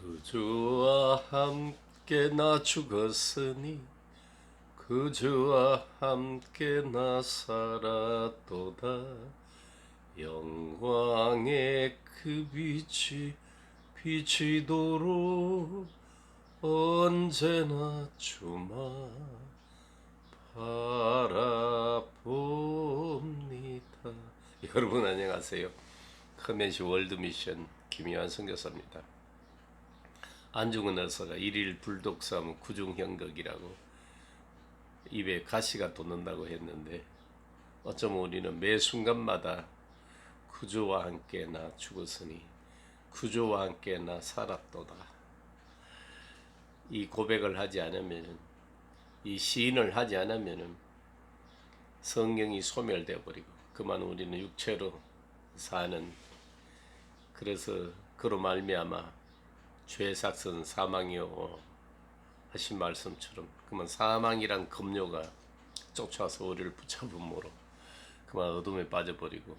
그주와 함께 나 죽었으니 그주와 함께 나 살았도다. 영광의 그 빛이 비치도록 언제나 주만 바라봅니다. 여러분 안녕하세요. 커맨시 월드미션 김요한 선교사입니다. 안중근 의사가 일일 불독삼 구중형극이라고 입에 가시가 돋는다고 했는데, 어쩌면 우리는 매 순간마다 구주와 함께 나 죽었으니 구주와 함께 나 살았도다, 이 고백을 하지 않으면, 이 시인을 하지 않으면 성경이 소멸되어 버리고 그만 우리는 육체로 사는, 그래서 그로 말미암아 죄의 삭은 사망이요 하신 말씀처럼 그만 사망이란 급료가 쫓아와서 우리를 붙잡음으로 그만 어둠에 빠져버리고,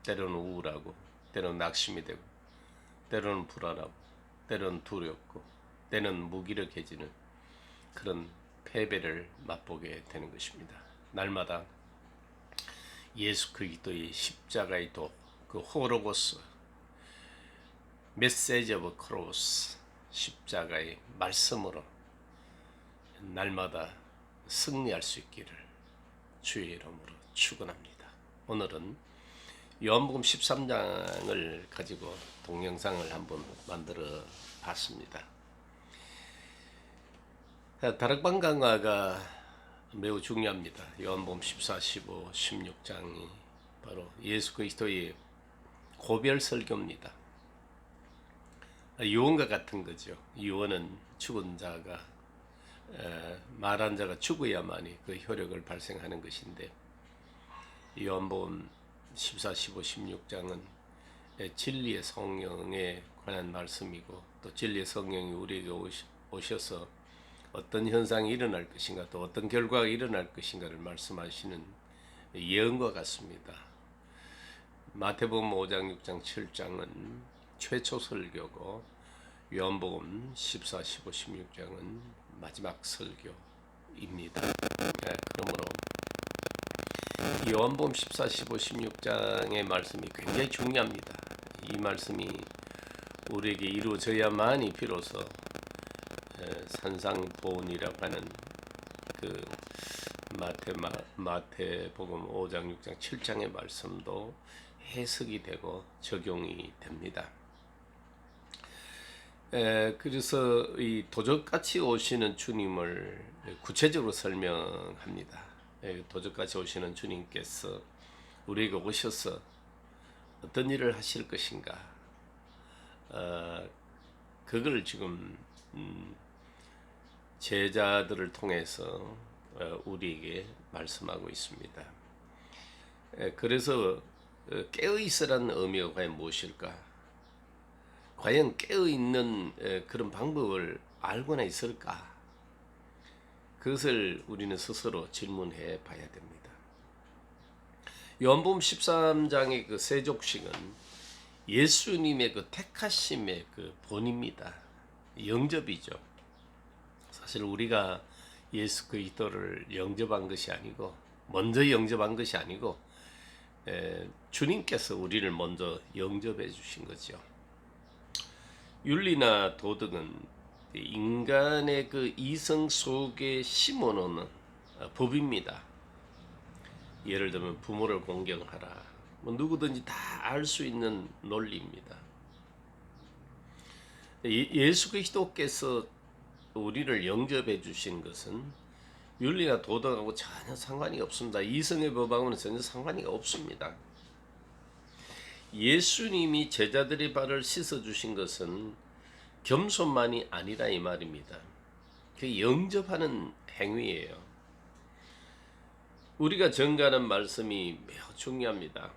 때로는 우울하고, 때로는 낙심이 되고, 때로는 불안하고, 때로는 두렵고, 때로는 무기력해지는 그런 패배를 맛보게 되는 것입니다. 날마다 예수 그리스도의 십자가의 도, 그 호로고스, 메시지 오브 크로스, 십자가의 말씀으로 날마다 승리할 수 있기를 주의 이름으로 축원합니다. 오늘은 요한복음 13장을 가지고 동영상을 한번 만들어 봤습니다. 다락방 강화가 매우 중요합니다. 요한복음 14, 15, 16장이 바로 예수 그리스도의 고별 설교입니다. 유언과 같은 거죠. 유언은 죽은 자가, 말한 자가 죽어야만이 그 효력을 발생하는 것인데, 요한복음 14, 15, 16장은 진리의 성령에 관한 말씀이고, 또 진리의 성령이 우리에게 오셔서 어떤 현상이 일어날 것인가, 또 어떤 결과가 일어날 것인가를 말씀하시는 예언과 같습니다. 마태복음 5장, 6장, 7장은 최초 설교고, 요한복음 14, 15, 16장은 마지막 설교입니다. 그러므로 요한복음 14, 15, 16장의 말씀이 굉장히 중요합니다. 이 말씀이 우리에게 이루어져야만이 비로소 산상보훈이라고 하는 그 마태복음 5장, 6장, 7장의 말씀도 해석이 되고 적용이 됩니다. 그래서 이 도적같이 오시는 주님을 구체적으로 설명합니다. 도적같이 오시는 주님께서 우리에게 오셔서 어떤 일을 하실 것인가, 그걸 지금 제자들을 통해서 우리에게 말씀하고 있습니다. 그래서 깨어있으라는 의미가 과연 무엇일까? 과연 깨어있는 그런 방법을 알고나 있을까? 그것을 우리는 스스로 질문해 봐야 됩니다. 요한복음 13장의 그 세족식은 예수님의 그 택하심의 그 본입니다. 영접이죠. 사실 우리가 예수 그리스도를 영접한 것이 아니고, 먼저 영접한 것이 아니고, 주님께서 우리를 먼저 영접해 주신 거죠. 윤리나 도덕은 인간의 그 이성 속에 심어놓는 법입니다. 예를 들면 부모를 공경하라, 누구든지 다 알 수 있는 논리입니다. 예수 그리스도께서 우리를 영접해 주신 것은 윤리나 도덕하고 전혀 상관이 없습니다. 이성의 법하고는 전혀 상관이 없습니다. 예수님이 제자들의 발을 씻어주신 것은 겸손만이 아니라 이 말입니다. 그 영접하는 행위예요. 우리가 전가하는 말씀이 매우 중요합니다.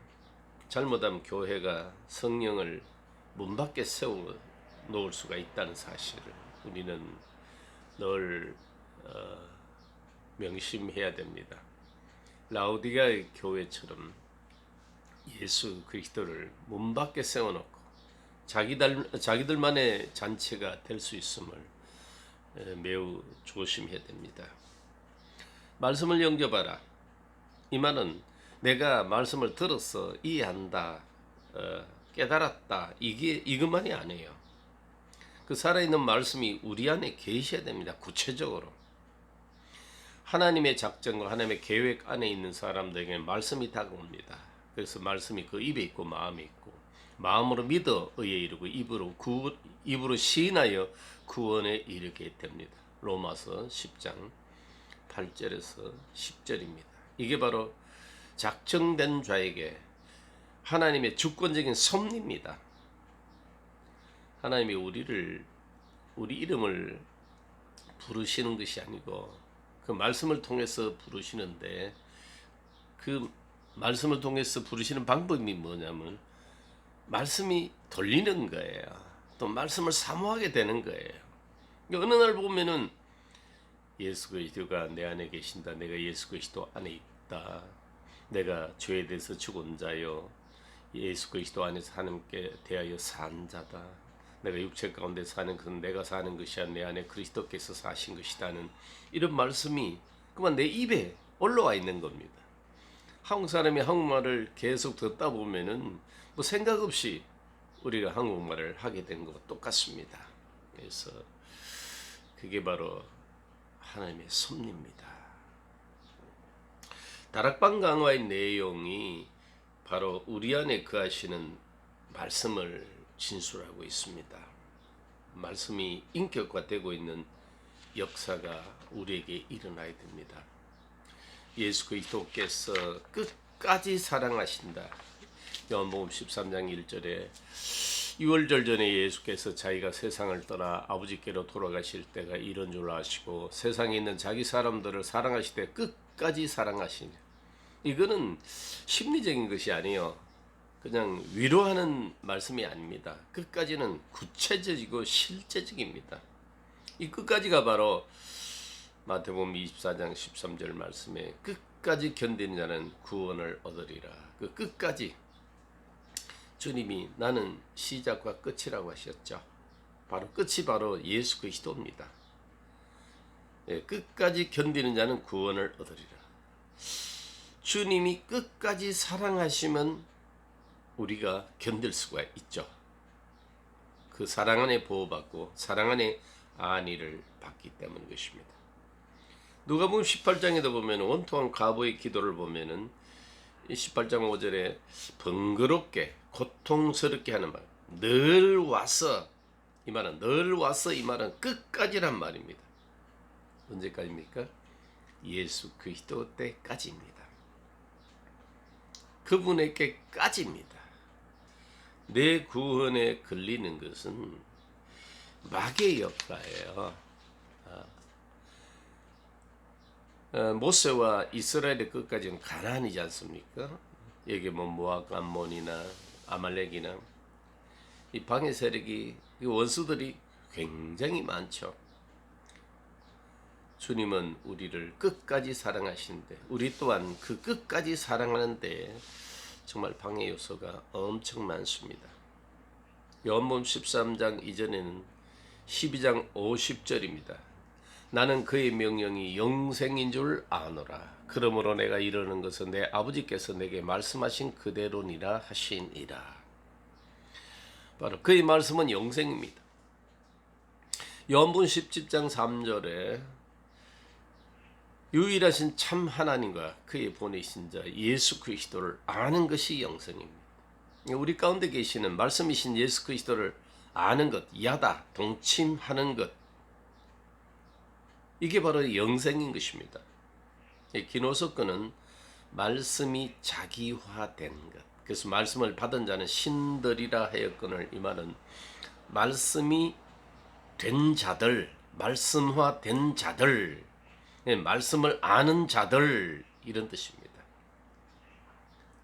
잘못하면 교회가 성령을 문 밖에 세워 놓을 수가 있다는 사실을 우리는 늘 명심해야 됩니다. 라오디게아 교회처럼 예수 그리스도를 문 밖에 세워놓고 자기들만의 잔치가 될 수 있음을 매우 조심해야 됩니다. 말씀을 영접하라. 이 말은 내가 말씀을 들어서 이해한다, 깨달았다, 이것만이 아니에요. 그 살아있는 말씀이 우리 안에 계셔야 됩니다. 구체적으로. 하나님의 작정과 하나님의 계획 안에 있는 사람들에게 말씀이 다가옵니다. 그래서 말씀이 그 입에 있고 마음에 있고, 마음으로 믿어 의에 이르고 입으로 시인하여 구원에 이르게 됩니다. 로마서 10장 8절에서 10절입니다. 이게 바로 작정된 자에게 하나님의 주권적인 섭리입니다. 하나님이 우리 이름을 부르시는 것이 아니고 그 말씀을 통해서 부르시는데, 그 말씀을 통해서 부르시는 방법이 뭐냐면 말씀이 들리는 거예요. 또 말씀을 사모하게 되는 거예요. 어느 날 보면은 예수 그리스도가 내 안에 계신다. 내가 예수 그리스도 안에 있다. 내가 죄에 대해서 죽은 자요, 예수 그리스도 안에서 하나님께 대하여 산 자다. 내가 육체 가운데 사는 것은 내가 사는 것이 아니라 내 안에 그리스도께서 사신 것이다는 이런 말씀이 그만 내 입에 올라와 있는 겁니다. 한국 사람이 한국말을 계속 듣다 보면은 뭐 생각 없이 우리가 한국말을 하게 된 것과 똑같습니다. 그래서 그게 바로 하나님의 섭리입니다. 다락방 강화의 내용이 바로 우리 안에 거하시는 말씀을 진술하고 있습니다. 말씀이 인격화되고 있는 역사가 우리에게 일어나야 됩니다. 예수 그리스도께서 끝까지 사랑하신다. 요한복음 13장 1절에 유월절 전에 예수께서 자기가 세상을 떠나 아버지께로 돌아가실 때가 이런 줄 아시고 세상에 있는 자기 사람들을 사랑하실 때 끝까지 사랑하시니, 이거는 심리적인 것이 아니에요. 그냥 위로하는 말씀이 아닙니다. 끝까지는 구체적이고 실제적입니다. 이 끝까지가 바로 마태복음 24장 13절 말씀에 끝까지 견디는 자는 구원을 얻으리라. 그 끝까지, 주님이 나는 시작과 끝이라고 하셨죠. 바로 끝이 바로 예수 그리스도입니다. 끝까지 견디는 자는 구원을 얻으리라. 주님이 끝까지 사랑하시면 우리가 견딜 수가 있죠. 그 사랑 안에 보호받고 사랑 안에 안위를 받기 때문인 것입니다. 누가복음 18장에도 보면 원통한 과부의 기도를 보면은 18장 5절에 번거롭게 고통스럽게 하는 말, 늘 와서, 이 말은 늘 와서, 이 말은 끝까지란 말입니다. 언제까지입니까? 예수 그리스도 때까지입니다. 그분에게까지입니다. 내 구원에 걸리는 것은 마귀의 역사예요. 모세와 이스라엘의 끝까지는 가나안이지 않습니까? 여기 뭐 모압, 암몬이나 아말렉이나 이 방해 세력이, 이 원수들이 굉장히 많죠. 주님은 우리를 끝까지 사랑하시는데 우리 또한 그 끝까지 사랑하는데 정말 방해 요소가 엄청 많습니다. 요한복음 13장 이전에는 12장 50절입니다. 나는 그의 명령이 영생인 줄 아노라. 그러므로 내가 이르는 것은 내 아버지께서 내게 말씀하신 그대로니라 하시니라. 바로 그의 말씀은 영생입니다. 요한복음 17장 3절에 유일하신 참 하나님과 그의 보내신 자 예수 그리스도를 아는 것이 영생입니다. 우리 가운데 계시는 말씀이신 예수 그리스도를 아는 것, 야다, 동침하는 것, 이게 바로 영생인 것입니다. 기노석교는 말씀이 자기화된 것, 그래서 말씀을 받은 자는 신들이라 하였거늘, 이 말은 말씀이 된 자들, 말씀화된 자들, 말씀을 아는 자들, 이런 뜻입니다.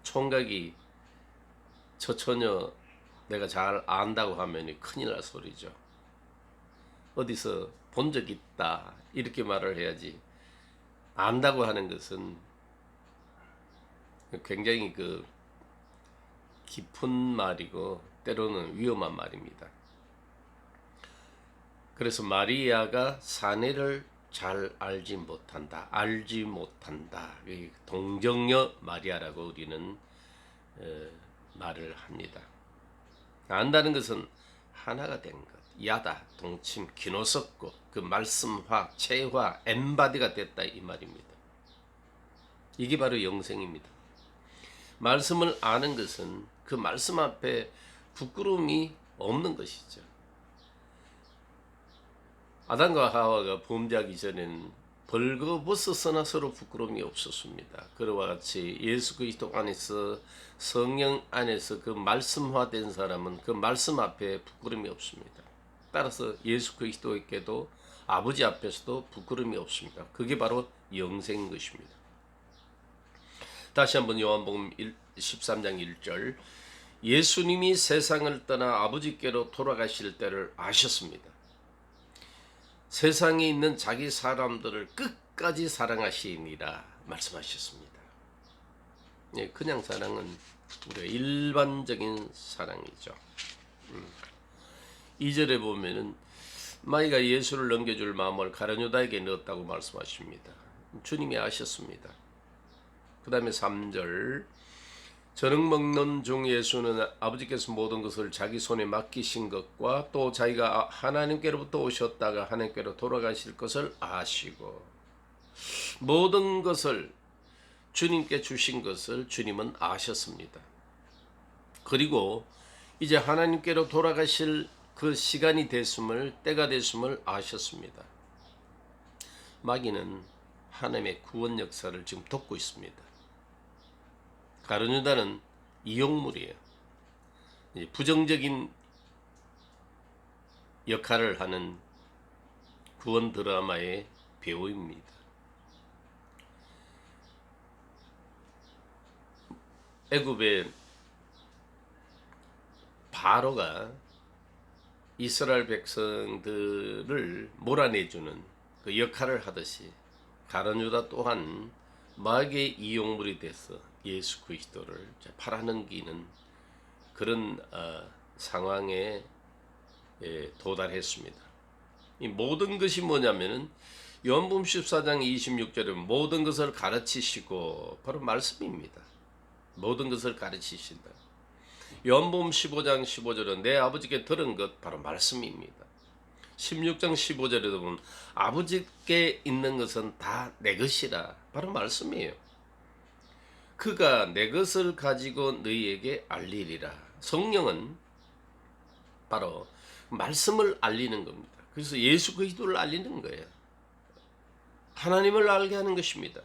총각이 저 처녀 내가 잘 안다고 하면 큰일 날 소리죠. 어디서 본 적 있다 이렇게 말을 해야지, 안다고 하는 것은 굉장히 그 깊은 말이고 때로는 위험한 말입니다. 그래서 마리아가 사내를 잘 알지 못한다. 동정녀 마리아라고 우리는 말을 합니다. 안다는 것은 하나가 된 것, 야다, 동침, 기노섭고 그 말씀화, 체화, 엠바디가 됐다 이 말입니다. 이게 바로 영생입니다. 말씀을 아는 것은 그 말씀 앞에 부끄러움이 없는 것이죠. 아담과 하와가 범죄하기 전에는 벌거벗었으나 서로 부끄러움이 없었습니다. 그와 같이 예수 그리스도 안에서 성령 안에서 그 말씀화된 사람은 그 말씀 앞에 부끄러움이 없습니다. 따라서 예수 그리스도에게도 아버지 앞에서도 부끄러움이 없습니다. 그게 바로 영생인 것입니다. 다시 한번 요한복음 13장 1절, 예수님이 세상을 떠나 아버지께로 돌아가실 때를 아셨습니다. 세상에 있는 자기 사람들을 끝까지 사랑하시니라 말씀하셨습니다. 그냥 사랑은 우리가 일반적인 사랑이죠. 2절에 보면은 마귀가 예수를 넘겨줄 마음을 가룟유다에게 넣었다고 말씀하십니다. 주님이 아셨습니다. 그 다음에 3절, 저녁 먹는 중 예수는 아버지께서 모든 것을 자기 손에 맡기신 것과 또 자기가 하나님께로부터 오셨다가 하나님께로 돌아가실 것을 아시고, 모든 것을 주님께 주신 것을 주님은 아셨습니다. 그리고 이제 하나님께로 돌아가실 그 시간이 됐음을, 때가 됐음을 아셨습니다. 마귀는 하나님의 구원 역사를 지금 돕고 있습니다. 가룟유다는 이용물이에요. 부정적인 역할을 하는 구원 드라마의 배우입니다. 애굽의 바로가 이스라엘 백성들을 몰아내주는 그 역할을 하듯이 가룟유다 또한 마귀의 이용물이 돼서 예수 그리스도를 팔아넘기는 그런 상황에 도달했습니다. 이 모든 것이 뭐냐면은 요한복음 14장 26절에 모든 것을 가르치시고, 바로 말씀입니다. 모든 것을 가르치신다. 요한복음 15장 15절은 내 아버지께 들은 것, 바로 말씀입니다. 16장 15절에도 보면 아버지께 있는 것은 다 내 것이라, 바로 말씀이에요. 그가 내 것을 가지고 너희에게 알리리라. 성령은 바로 말씀을 알리는 겁니다. 그래서 예수 그리스도를 알리는 거예요. 하나님을 알게 하는 것입니다.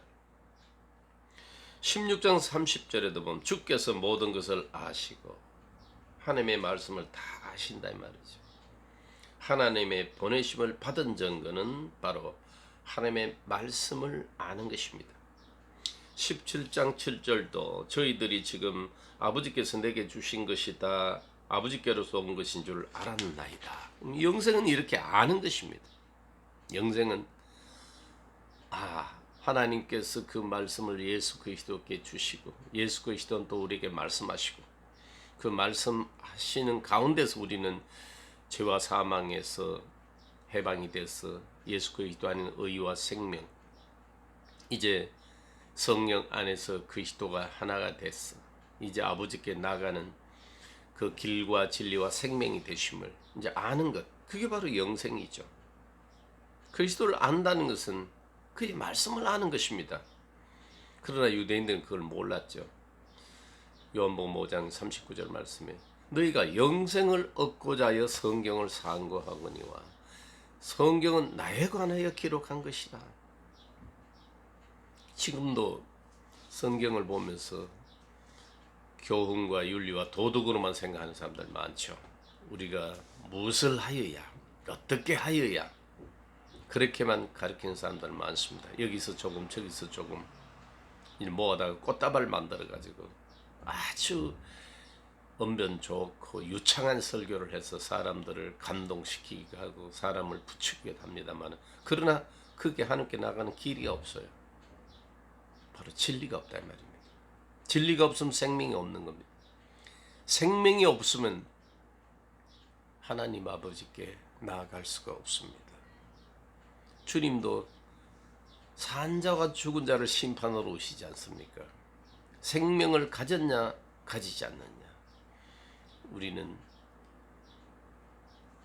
16장 30절에도 보면 주께서 모든 것을 아시고, 하나님의 말씀을 다 아신다 이 말이죠. 하나님의 보내심을 받은 증거는 바로 하나님의 말씀을 아는 것입니다. 17장 7절도 저희들이 지금 아버지께서 내게 주신 것이 다 아버지께로서 온 것인 줄 알았나이다. 영생은 이렇게 아는 것입니다. 영생은 하나님께서 그 말씀을 예수 그리스도께 주시고, 예수 그리스도는 또 우리에게 말씀하시고, 그 말씀하시는 가운데서 우리는 죄와 사망에서 해방이 돼서 예수 그리스도 안에 의와 생명, 이제 성령 안에서 그리스도가 하나가 됐어. 이제 아버지께 나가는 그 길과 진리와 생명이 되심을 이제 아는 것, 그게 바로 영생이죠. 그리스도를 안다는 것은 그의 말씀을 아는 것입니다. 그러나 유대인들은 그걸 몰랐죠. 요한복음 5장 39절 말씀에 너희가 영생을 얻고자 하여 성경을 상고하거니와 성경은 나에 관하여 기록한 것이다. 지금도 성경을 보면서 교훈과 윤리와 도덕으로만 생각하는 사람들 많죠. 우리가 무엇을 하여야, 어떻게 하여야, 그렇게만 가르치는 사람들 많습니다. 여기서 조금 저기서 조금 모아다가 꽃다발 만들어 가지고 아주 언변 좋고 유창한 설교를 해서 사람들을 감동시키게 하고 사람을 부추기게 합니다만, 그러나 그게 하나님께 나가는 길이 없어요. 바로 진리가 없다 이 말입니다. 진리가 없으면 생명이 없는 겁니다. 생명이 없으면 하나님 아버지께 나아갈 수가 없습니다. 주님도 산 자와 죽은 자를 심판하러 오시지 않습니까? 생명을 가졌냐 가지지 않느냐. 우리는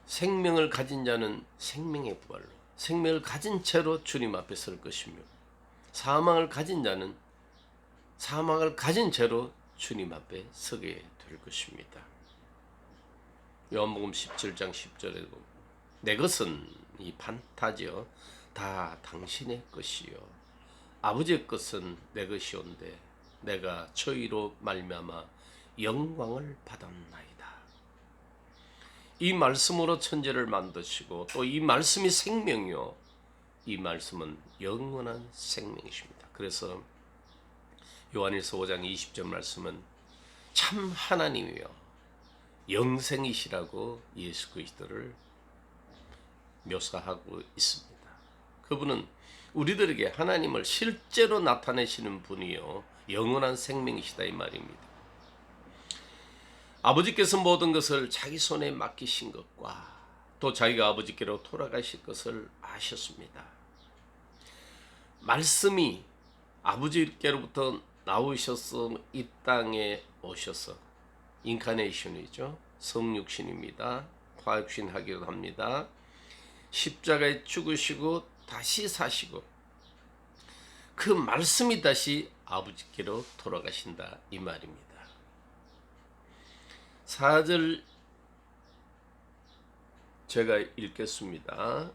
생명을 가진 자는 생명의 부활로, 생명을 가진 채로 주님 앞에 설 것이며, 사망을 가진 자는 사망을 가진 채로 주님 앞에 서게 될 것입니다. 요한복음 17장 10절에도 내 것은 이 판타지요 다 당신의 것이요 아버지의 것은 내 것이온데 내가 저희로 말미암아 영광을 받았나이다. 이 말씀으로 천지를 만드시고 또 이 말씀이 생명이요 이 말씀은 영원한 생명이십니다. 그래서 요한일서 5장 20절 말씀은 참 하나님이요 영생이시라고 예수 그리스도를 묘사하고 있습니다. 그분은 우리들에게 하나님을 실제로 나타내시는 분이요 영원한 생명이시다 이 말입니다. 아버지께서 모든 것을 자기 손에 맡기신 것과 또 자기가 아버지께로 돌아가실 것을 아셨습니다. 말씀이 아버지께로부터 나오셔서 이 땅에 오셔서 인카네이션이죠. 성육신입니다. 화육신 하기도 합니다. 십자가에 죽으시고 다시 사시고 그 말씀이 다시 아버지께로 돌아가신다 이 말입니다. 4절 제가 읽겠습니다.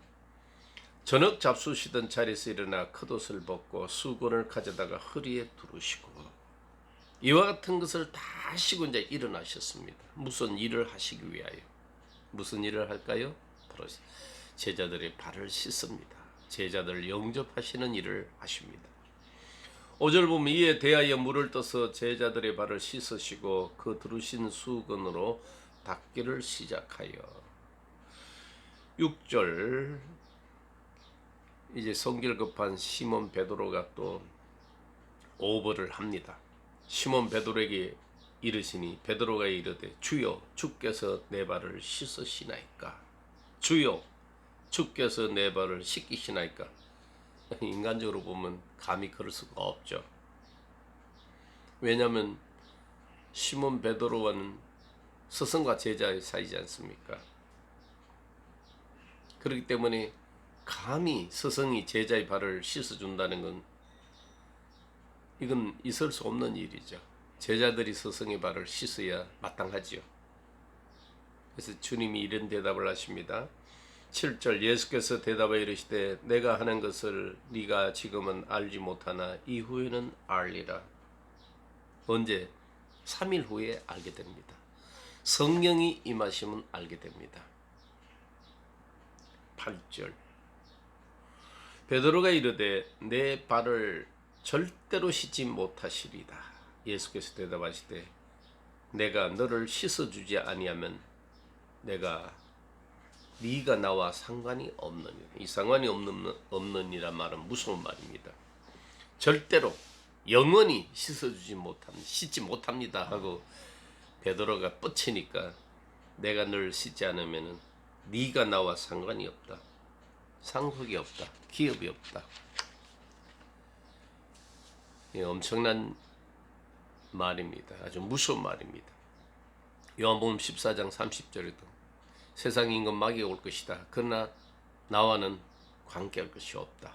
저녁 잡수시던 자리에서 일어나 겉옷을 벗고 수건을 가져다가 허리에 두르시고 이와 같은 것을 다 하시고 이제 일어나셨습니다. 무슨 일을 하시기 위하여? 무슨 일을 할까요? 바로 제자들의 발을 씻습니다. 제자들 영접하시는 일을 하십니다. 5절 보면 이에 대하여 물을 떠서 제자들의 발을 씻으시고 그 두르신 수건으로 닦기를 시작하여 6절 이제 성질 급한 시몬 베드로가 또 오버를 합니다. 시몬 베드로에게 이르시니 베드로가 이르되 주여 주께서 내 발을 씻으시나이까. 주여 주께서 내 발을 씻기시나이까. 인간적으로 보면 감히 그럴 수가 없죠. 왜냐하면 시몬 베드로와는 스승과 제자의 사이지 않습니까? 그렇기 때문에 감히 스승이 제자의 발을 씻어준다는 건 이건 있을 수 없는 일이죠. 제자들이 스승의 발을 씻어야 마땅하지요. 그래서 주님이 이런 대답을 하십니다. 7절 예수께서 대답하여 이르시되 내가 하는 것을 네가 지금은 알지 못하나 이후에는 알리라. 언제? 3일 후에 알게 됩니다. 성령이 임하시면 알게 됩니다. 8절 베드로가 이르되 내 발을 절대로 씻지 못하시리다. 예수께서 대답하시되 내가 너를 씻어주지 아니하면 내가 네가 나와 상관이 없느니라. 이 상관이 없느니라 말은 무서운 말입니다. 절대로 영원히 씻지 못합니다 하고 베드로가 뻗치니까 내가 널 씻지 않으면 네가 나와 상관이 없다. 상속이 없다. 기업이 없다. 엄청난 말입니다. 아주 무서운 말입니다. 요한복음 14장 30절에도 세상 임금 마귀가 올 것이다. 그러나 나와는 관계할 것이 없다.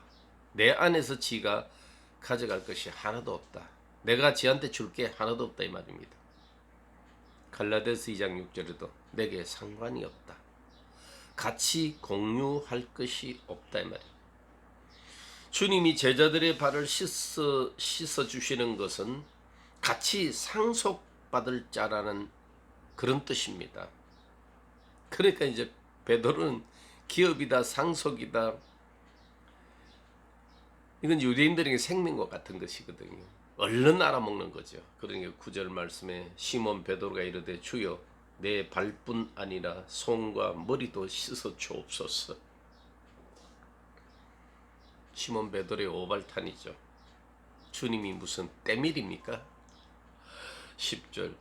내 안에서 지가 가져갈 것이 하나도 없다. 내가 지한테 줄 게 하나도 없다 이 말입니다. 갈라디아서 2장 6절에도 내게 상관이 없다. 같이 공유할 것이 없다 이 말입니다. 주님이 제자들의 발을 씻어 주시는 것은 같이 상속받을 자라는 그런 뜻입니다. 그러니까 이제 베드로는 기업이다, 상속이다. 이건 유대인들에게 생명과 같은 것이거든요. 얼른 알아먹는 거죠. 그러니까 9절 말씀에 시몬 베드로가 이르되 주여 내 발뿐 아니라 손과 머리도 씻어 주옵소서. 시몬 베드로의 오발탄이죠. 주님이 무슨 때밀입니까? 10절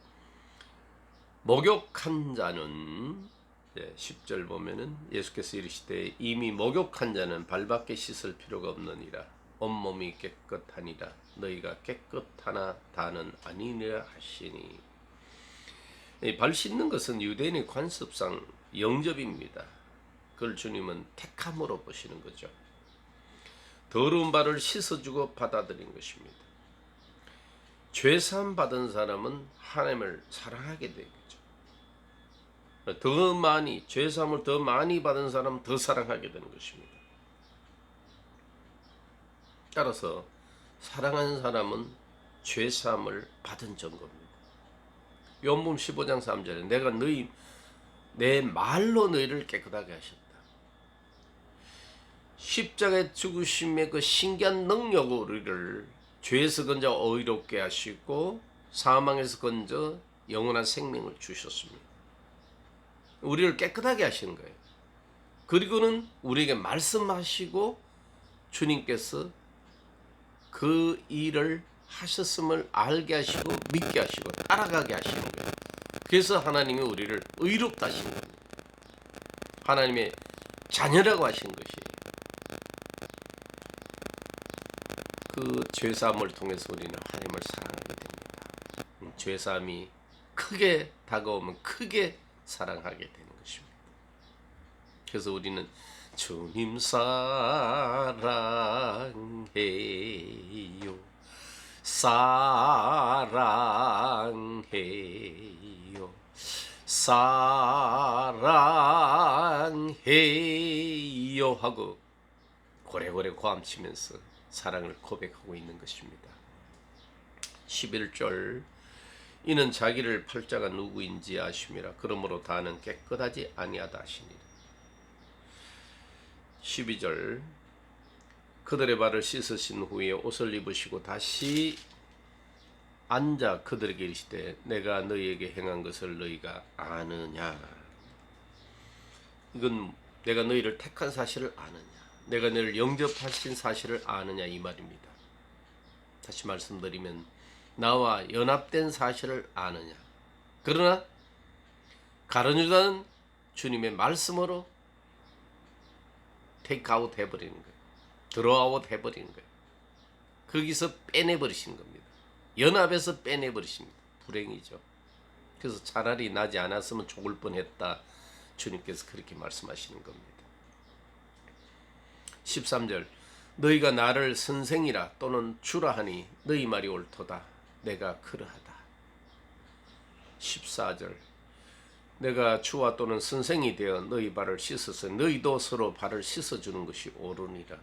목욕한 자는 10절 보면은 예수께서 이르시되 이미 목욕한 자는 발밖에 씻을 필요가 없느니라 온몸이 깨끗하니라 너희가 깨끗하나 다는 아니니라 하시니. 발 씻는 것은 유대인의 관습상 영접입니다. 그걸 주님은 택함으로 보시는 거죠. 더러운 발을 씻어주고 받아들인 것입니다. 죄사함 받은 사람은 하나님을 사랑하게 되는 거죠. 더 많이 죄사함을 더 많이 받은 사람은 더 사랑하게 되는 것입니다. 따라서 사랑하는 사람은 죄사함을 받은 증거입니다. 요한복음 15장 3절에 내가 내 말로 너희를 깨끗하게 하셨다. 십자가의 죽으심의 그 신기한 능력으로 우리를 죄에서 건져 의롭게 하시고 사망에서 건져 영원한 생명을 주셨습니다. 우리를 깨끗하게 하시는 거예요. 그리고는 우리에게 말씀하시고 주님께서 그 일을 하셨음을 알게 하시고 믿게 하시고 따라가게 하시는 거예요. 그래서 하나님이 우리를 의롭다 하신 겁니다. 하나님의 자녀라고 하신 것이에요. 그 죄사함을 통해서 우리는 하나님을 사랑하게 됩니다. 죄사함이 크게 다가오면 크게 사랑하게 되는 것입니다. 그래서 우리는 주님 사랑해요 사랑해요 사랑해요 하고 고래고래 고함치면서 사랑을 고백하고 있는 것입니다. 11절 이는 자기를 팔자가 누구인지 아심이라 그러므로 다는 깨끗하지 아니하다 하시니라. 12절 그들의 발을 씻으신 후에 옷을 입으시고 다시 앉아 그들에게 이르시되 내가 너희에게 행한 것을 너희가 아느냐. 이건 내가 너희를 택한 사실을 아느냐, 내가 너희를 영접하신 사실을 아느냐 이 말입니다. 다시 말씀드리면 나와 연합된 사실을 아느냐. 그러나 가룟유다는 주님의 말씀으로 테이크아웃 해버리는 거예요. 드로아웃 해버리는 거예요. 거기서 빼내버리신 겁니다. 연합에서 빼내버리십니다. 불행이죠. 그래서 차라리 나지 않았으면 죽을 뻔했다. 주님께서 그렇게 말씀하시는 겁니다. 13절 너희가 나를 선생이라 또는 주라 하니 너희 말이 옳도다. 내가 그러하다. 14절 내가 주와 또는 선생이 되어 너희 발을 씻어서 너희도 서로 발을 씻어주는 것이 옳으니라.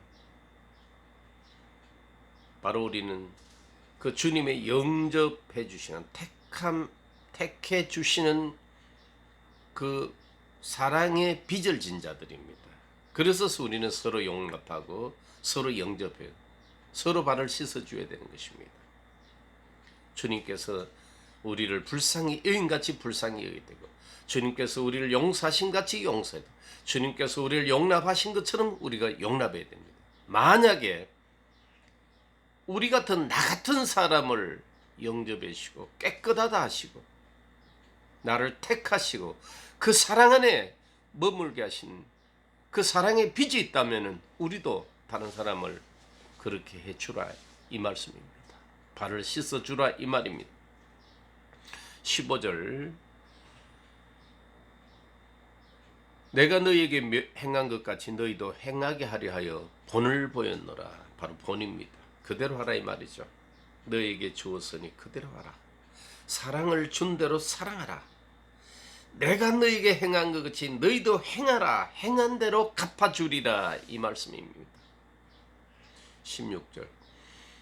바로 우리는 그 주님의 영접해 주시는 택해 주시는 그 사랑의 빚을 진 자들입니다. 그래서 우리는 서로 용납하고 서로 영접해요. 서로 발을 씻어줘야 되는 것입니다. 주님께서 우리를 불쌍히 여인같이 불쌍히 여기되고 주님께서 우리를 용서하신 같이 용서해야 돼요. 주님께서 우리를 용납하신 것처럼 우리가 용납해야 됩니다. 만약에 우리 같은 나 같은 사람을 영접해 주시고 깨끗하다 하시고 나를 택하시고 그 사랑 안에 머물게 하신 그 사랑의 빚이 있다면 우리도 다른 사람을 그렇게 해주라 이 말씀입니다. 발을 씻어주라 이 말입니다. 15절 내가 너희에게 행한 것 같이 너희도 행하게 하려 하여 본을 보였노라. 바로 본입니다. 그대로 하라 이 말이죠. 너희에게 주었으니 그대로 하라. 사랑을 준 대로 사랑하라. 내가 너희에게 행한 것 같이 너희도 행하라. 행한 대로 갚아주리라 이 말씀입니다. 16절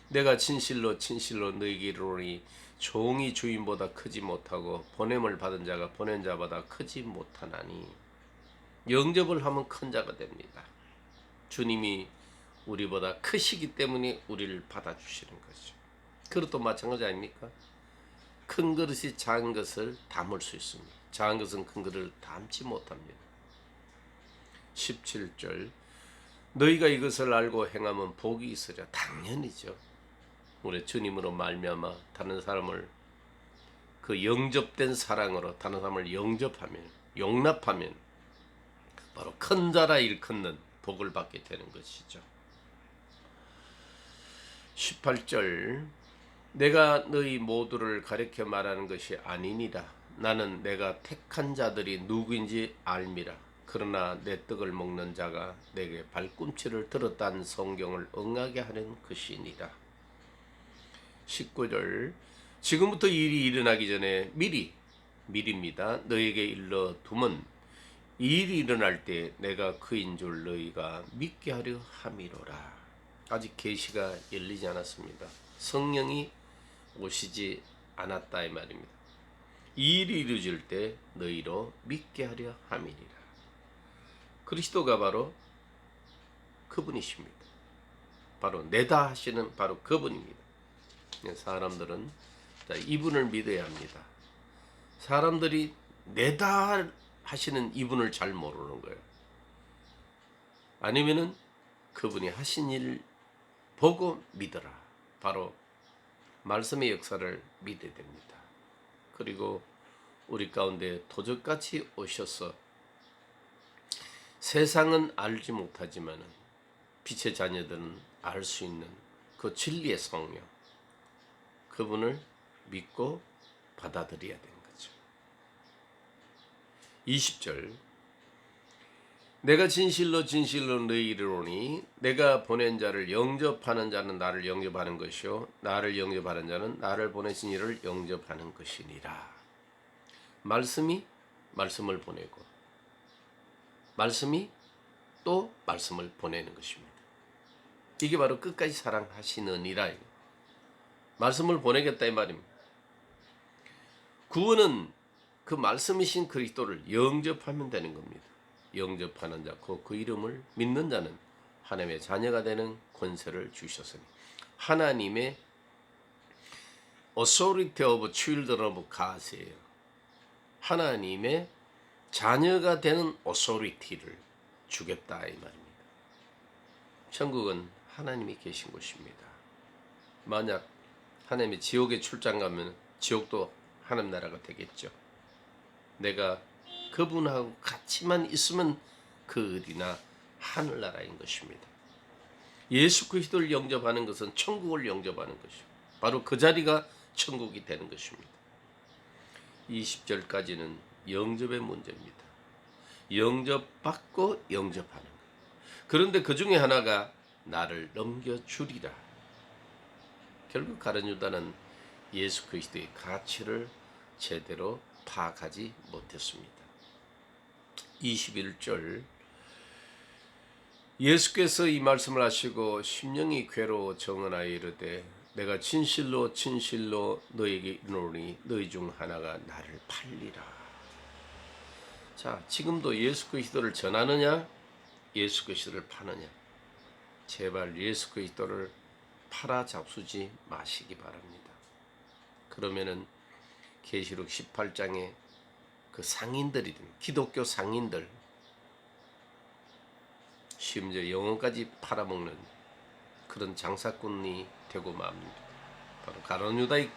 내가 진실로 너희에게 이르노니 종이 주인보다 크지 못하고 보냄을 받은 자가 보낸 자보다 크지 못하나니. 영접을 하면 큰 자가 됩니다. 주님이 우리보다 크시기 때문에 우리를 받아주시는 거죠. 그릇도 마찬가지 아닙니까? 큰 그릇이 작은 것을 담을 수 있습니다. 작은 것은 큰 그릇을 담지 못합니다. 17절 너희가 이것을 알고 행하면 복이 있으랴. 당연히죠. 우리 주님으로 말미암아 다른 사람을 그 영접된 사랑으로 다른 사람을 영접하면 용납하면 바로 큰 자라 일컫는 복을 받게 되는 것이죠. 18절 내가 너희 모두를 가리켜 말하는 것이 아니니라. 나는 내가 택한 자들이 누구인지 알미라. 그러나 내 떡을 먹는 자가 내게 발꿈치를 들었다는 성경을 응하게 하는 것이니라. 19절 지금부터 일이 일어나기 전에 미리입니다. 너에게 일러 두면 이 일이 일어날 때 내가 그인 줄 너희가 믿게 하려 함이로라. 아직 계시가 열리지 않았습니다. 성령이 오시지 않았다 이 말입니다. 이 일이 이루어질 때 너희로 믿게 하려 함이니라. 그리스도가 바로 그분이십니다. 바로 내다 하시는 바로 그분입니다. 사람들은 이분을 믿어야 합니다. 사람들이 내다 하시는 이분을 잘 모르는 거예요. 아니면은 그분이 하신 일 보고 믿어라. 바로 말씀의 역사를 믿어야 됩니다. 그리고 우리 가운데 도적같이 오셔서 세상은 알지 못하지만 빛의 자녀들은 알 수 있는 그 진리의 성령, 그분을 믿고 받아들여야 되는 거죠. 20절 내가 진실로 너희를 이르노니 내가 보낸 자를 영접하는 자는 나를 영접하는 것이요 나를 영접하는 자는 나를 보내신 이를 영접하는 것이니라. 말씀이 말씀을 보내고 말씀이 또 말씀을 보내는 것입니다. 이게 바로 끝까지 사랑하시느니라. 말씀을 보내겠다 이 말입니다. 구원은 그 말씀이신 그리스도를 영접하면 되는 겁니다. 영접하는 자, 그 이름을 믿는 자는 하나님의 자녀가 되는 권세를 주셨으니 하나님의 authority of children of God이에요. 하나님의 자녀가 되는 authority를 주겠다 이 말입니다. 천국은 하나님이 계신 곳입니다. 만약 하나님이 지옥에 출장 가면 지옥도 하나님 나라가 되겠죠. 내가 그분하고 같이만 있으면 그 어디나 하늘나라인 것입니다. 예수 그리스도를 영접하는 것은 천국을 영접하는 것이요. 바로 그 자리가 천국이 되는 것입니다. 20절까지는 영접의 문제입니다. 영접받고 영접하는 것. 그런데 그 중에 하나가 나를 넘겨주리라. 결국 가룟 유다는 예수 그리스도의 가치를 제대로 파악하지 못했습니다. 21절 예수께서 이 말씀을 하시고 심령이 괴로워 정언하여 이르되 내가 진실로 너에게 이르노니 너희 중 하나가 나를 팔리라. 자, 지금도 예수 그리스도를 전하느냐 예수 그리스도를 파느냐. 제발 예수 그리스도를 팔아 잡수지 마시기 바랍니다. 그러면은 계시록 18장에 그 상인들이 기독교 상인들 심지어 영혼까지 팔아먹는 그런 장사꾼이 되고 맙니다. 바로 가룟 유다의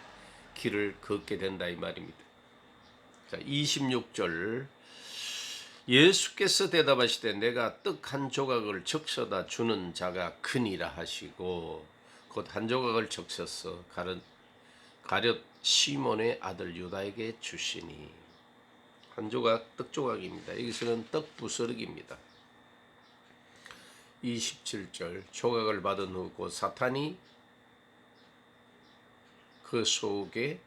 길을 걷게 된다 이 말입니다. 자, 26절 예수께서 대답하시되 내가 떡 한 조각을 적셔다 주는 자가 크니라 하시고 곧 한 조각을 적셔서 가룟 시몬의 아들 유다에게 주시니 한 조각 떡 조각입니다. 여기서는 떡 부스러기입니다. 27절 조각을 받은 후 곧 사탄이 그 속에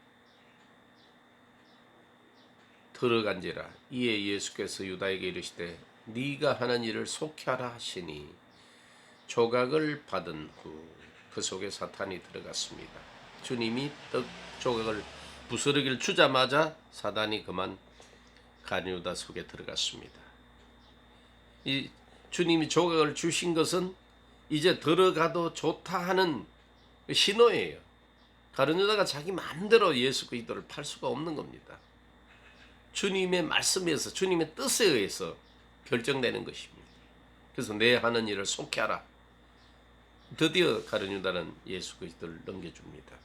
들어간지라. 이에 예수께서 유다에게 이르시되 네가 하는 일을 속히하라 하시니 조각을 받은 후 그 속에 사탄이 들어갔습니다. 주님이 떡 조각을 부스러기를 주자마자 사단이 그만 가룟 유다 속에 들어갔습니다. 이 주님이 조각을 주신 것은 이제 들어가도 좋다 하는 신호예요. 가룟 유다가 자기 마음대로 예수 그리스도를 팔 수가 없는 겁니다. 주님의 말씀에서 주님의 뜻에 의해서 결정되는 것입니다. 그래서 내 하는 일을 속히 하라. 드디어 가룟 유다는 예수 그리스도를 넘겨줍니다.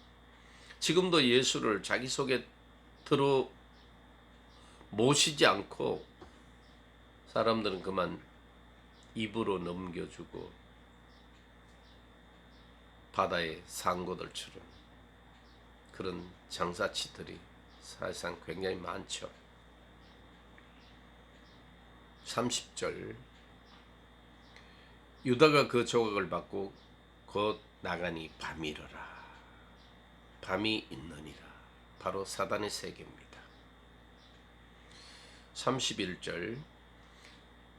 지금도 예수를 자기 속에 들어 모시지 않고 사람들은 그만 입으로 넘겨주고 바다의 상고들처럼 그런 장사치들이 사실상 굉장히 많죠. 30절 유다가 그 조각을 받고 곧 나가니 밤이러라. 밤이 있느니라. 바로 사단의 세계입니다. 31절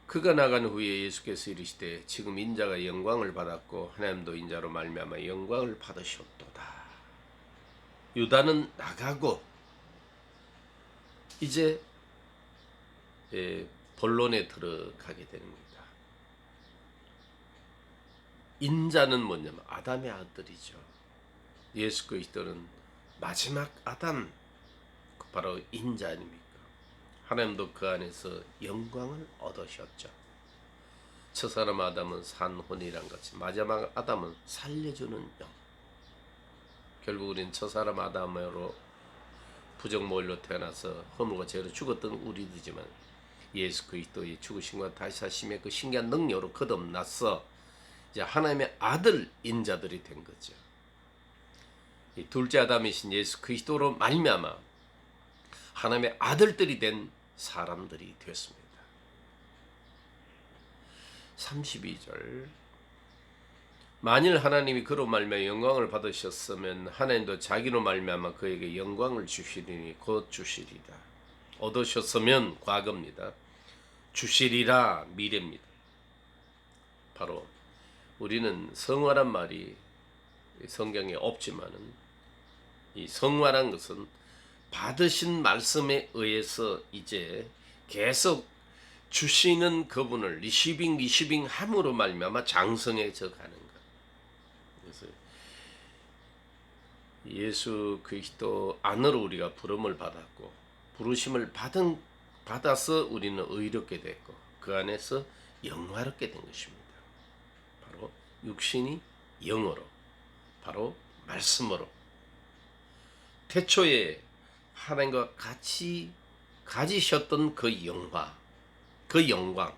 그가 나간 후에 예수께서 이르시되 지금 인자가 영광을 받았고 하나님도 인자로 말미암아 영광을 받으셨도다. 유다는 나가고 이제 본론에 들어가게 됩니다. 인자는 뭐냐면 아담의 아들이죠. 예수 그리스도는 마지막 아담, 바로 인자 아닙니까? 하나님도 그 안에서 영광을 얻으셨죠. 첫사람 아담은 산혼이란 같이 마지막 아담은 살려주는 영. 결국 우리는 첫사람 아담으로 부정모일로 태어나서 허물과 죄로 죽었던 우리들이지만 예수 그리스도의 죽으심과 다시 사심의 그 신기한 능력으로 거듭나서 이제 하나님의 아들 인자들이 된 거죠. 이 둘째 아담이신 예수 그리스도로 말미암아 하나님의 아들들이 된 사람들이 되었습니다. 32절 만일 하나님이 그로 말미암아 영광을 받으셨으면 하나님도 자기로 말미암아 그에게 영광을 주시리니 곧 주시리라. 얻으셨으면 과거입니다. 주시리라 미래입니다. 바로 우리는 성화란 말이 성경에 없지만은 이 성화란 것은 받으신 말씀에 의해서 이제 계속 주시는 그분을 리시빙 함으로 말미암아 장성해져 가는 것. 그래서 예수 그리스도 안으로 우리가 부름을 받았고 부르심을 받아서 우리는 의롭게 됐고 그 안에서 영화롭게 된 것입니다. 바로 육신이 영으로 바로 말씀으로 태초에 하나님과 같이 가지셨던 그 영화, 그 영광,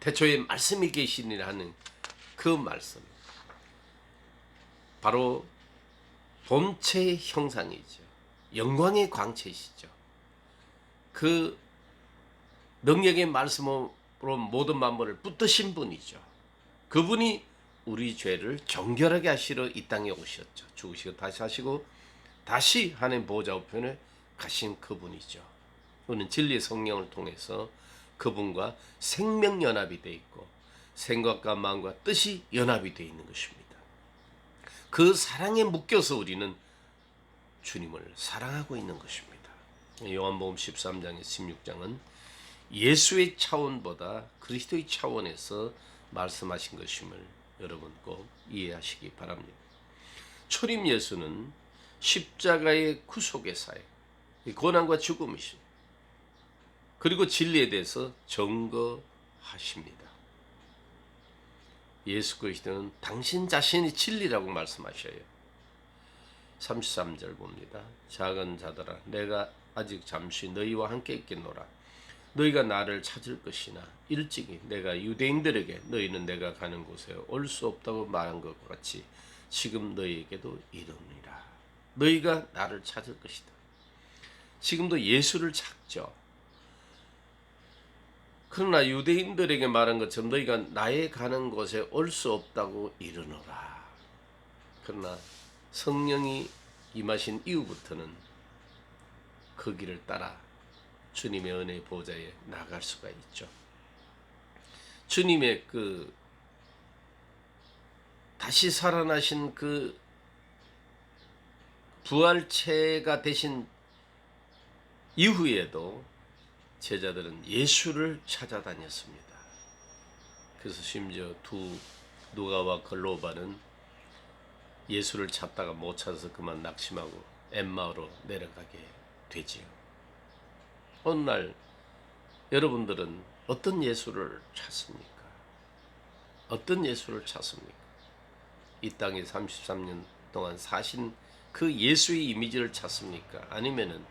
태초에 말씀이 계시니라 하는 그 말씀, 바로 본체의 형상이죠. 영광의 광채이시죠. 그 능력의 말씀으로 모든 만물을 붙드신 분이죠. 그분이 우리 죄를 정결하게 하시러 이 땅에 오셨죠. 죽으시고 다시 하시고 다시 하나님 보호자 우편에 가신 그분이죠. 우리는 진리의 성령을 통해서 그분과 생명 연합이 되어 있고 생각과 마음과 뜻이 연합이 되어 있는 것입니다. 그 사랑에 묶여서 우리는 주님을 사랑하고 있는 것입니다. 요한복음 13장에 16장은 예수의 차원보다 그리스도의 차원에서 말씀하신 것임을 여러분 꼭 이해하시기 바랍니다. 초림 예수는 십자가의 구속의 사역, 고난과 죽음이십니다. 그리고 진리에 대해서 증거하십니다. 예수 그리스도는 당신 자신이 진리라고 말씀하셔요. 33절 봅니다. 작은 자들아 내가 아직 잠시 너희와 함께 있겠노라. 너희가 나를 찾을 것이나 일찍이 내가 유대인들에게 너희는 내가 가는 곳에 올 수 없다고 말한 것 같이 지금 너희에게도 이르노니라. 너희가 나를 찾을 것이다. 지금도 예수를 찾죠. 그러나 유대인들에게 말한 것처럼 너희가 나의 가는 곳에 올 수 없다고 이르노라. 그러나 성령이 임하신 이후부터는 그 길을 따라 주님의 은혜의 보좌에 나갈 수가 있죠. 주님의 그 다시 살아나신 그 부활체가 되신 이후에도 제자들은 예수를 찾아다녔습니다. 그래서 심지어 누가와 글로바는 예수를 찾다가 못 찾아서 그만 낙심하고 엠마오로 내려가게 되지요. 어느 날 여러분들은 어떤 예수를 찾습니까? 어떤 예수를 찾습니까? 이 땅에 33년 동안 사신 그 예수의 이미지를 찾습니까? 아니면은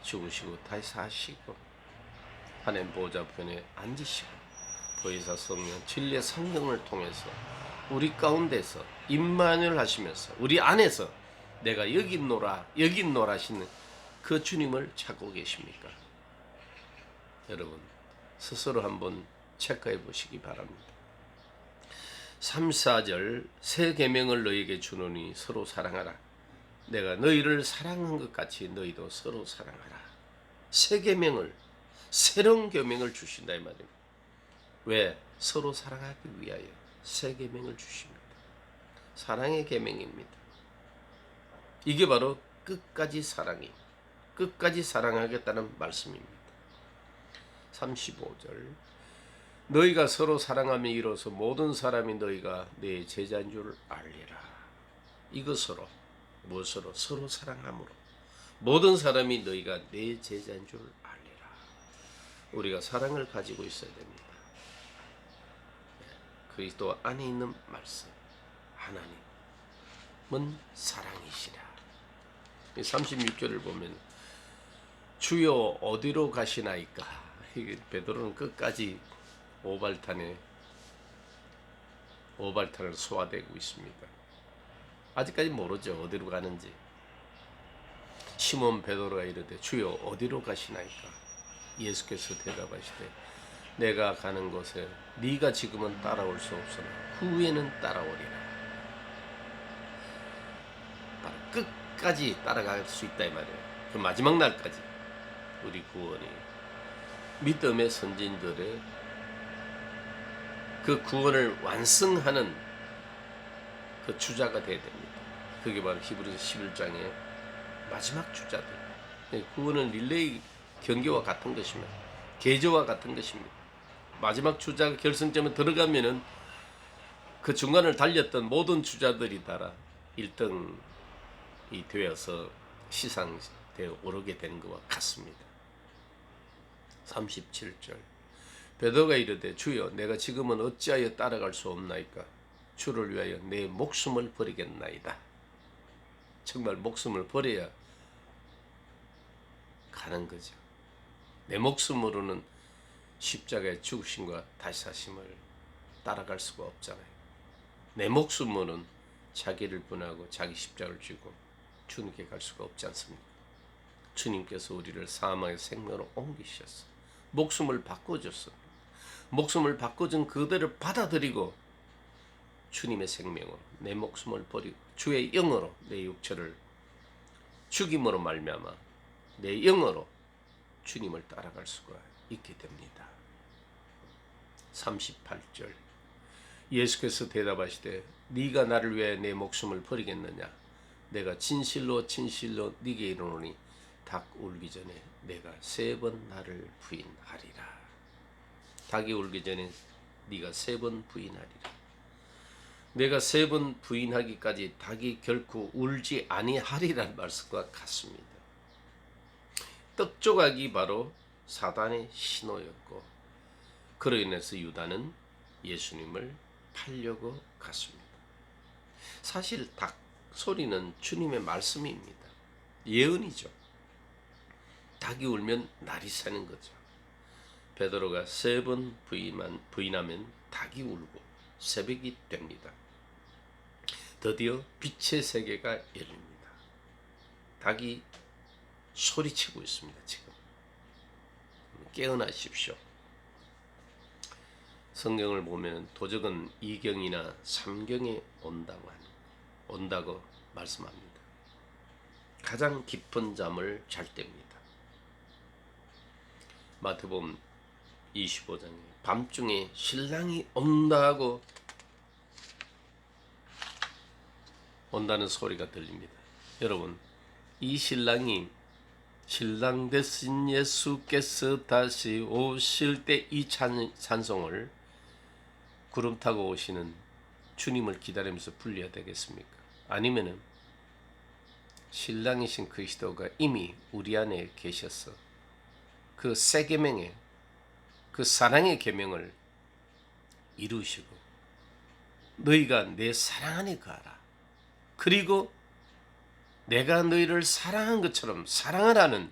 죽으시고 다시 사시고 하나님 보좌편에 앉으시고 보혜사 성령 진리의 성령을 통해서 우리 가운데서 임마누엘 하시면서 우리 안에서 내가 여기 있노라 여기 있노라 하시는 그 주님을 찾고 계십니까? 여러분 스스로 한번 체크해 보시기 바랍니다. 3, 4절 새 계명을 너희에게 주노니 서로 사랑하라. 내가 너희를 사랑한 것 같이 너희도 서로 사랑하라. 새 계명을 새로운 계명을 주신다 이 말입니다. 왜? 서로 사랑하기 위하여 새 계명을 주십니다. 사랑의 계명입니다. 이게 바로 끝까지 사랑이 끝까지 사랑하겠다는 말씀입니다. 35절 너희가 서로 사랑하며 이로써 모든 사람이 너희가 내 제자인 줄 알리라. 이것으로 무엇으로? 서로 사랑함으로 모든 사람이 너희가 내 제자인 줄 알리라. 우리가 사랑을 가지고 있어야 됩니다. 그리스도 안에 있는 말씀 하나님은 사랑이시라. 36절을 보면 주여 어디로 가시나이까? 베드로는 끝까지 오발탄을 소화되고 있습니다. 아직까지 모르죠. 어디로 가는지. 시몬 베드로가 이르되 주여 어디로 가시나이까? 예수께서 대답하시되 내가 가는 곳에 네가 지금은 따라올 수 없으나 후에는 따라오리라. 바로 끝까지 따라갈 수 있다 이 말이에요. 그 마지막 날까지 우리 구원이 믿음의 선진들의 그 구원을 완성하는 그 주자가 되어야 됩니다. 그게 바로 히브리서 11장의 마지막 주자들. 구원은 릴레이 경기와 같은 것입니다. 계좌와 같은 것입니다. 마지막 주자가 결승점에 들어가면은 그 중간을 달렸던 모든 주자들이 따라 1등이 되어서 시상대에 오르게 된 것과 같습니다. 37절 베드로가 이르되 주여 내가 지금은 어찌하여 따라갈 수 없나이까? 주를 위하여 내 목숨을 버리겠나이다. 정말 목숨을 버려야 가는 거죠. 내 목숨으로는 십자가의 죽으심과 다시 사심을 따라갈 수가 없잖아요. 내 목숨으로는 자기를 분하고 자기 십자가를 쥐고 주님께 갈 수가 없지 않습니까? 주님께서 우리를 사망의 생명으로 옮기셨어. 목숨을 바꿔줬어. 목숨을 바꿔준 그대를 받아들이고 주님의 생명으로 내 목숨을 버리고 주의 영으로 내 육체를 죽임으로 말미암아 내 영으로 주님을 따라갈 수가 있게 됩니다. 38절 예수께서 대답하시되 네가 나를 위해 내 목숨을 버리겠느냐? 내가 진실로 진실로 네게 이르노니 닭 울기 전에 내가 3번 나를 부인하리라. 닭이 울기 전에 네가 3번 부인하리라. 내가 3번 부인하기까지 닭이 결코 울지 아니하리라는 말씀과 같습니다. 떡조각이 바로 사단의 신호였고 그로 인해서 유다는 예수님을 팔려고 갔습니다. 사실 닭 소리는 주님의 말씀입니다. 예언이죠. 닭이 울면 날이 새는 거죠. 베드로가 3번 부인하면 닭이 울고 새벽이 됩니다. 드디어 빛의 세계가 열립니다. 닭이 소리치고 있습니다. 지금 깨어나십시오. 성경을 보면 도적은 2경이나 3경에 온다고 말씀합니다. 가장 깊은 잠을 잘 때입니다. 마태복음 25장에 밤중에 신랑이 온다고 온다는 소리가 들립니다. 여러분, 이 신랑이 신랑 되신 예수께서 다시 오실 때 이 찬송을 구름 타고 오시는 주님을 기다리면서 불려야 되겠습니까? 아니면은 신랑이신 그리스도가 이미 우리 안에 계셔서 그 새 계명의 그 사랑의 계명을 이루시고 너희가 내 사랑 안에 거하라. 그리고 내가 너희를 사랑한 것처럼 사랑하라는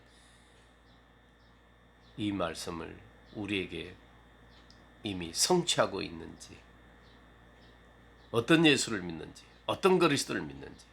이 말씀을 우리에게 이미 성취하고 있는지, 어떤 예수를 믿는지, 어떤 그리스도를 믿는지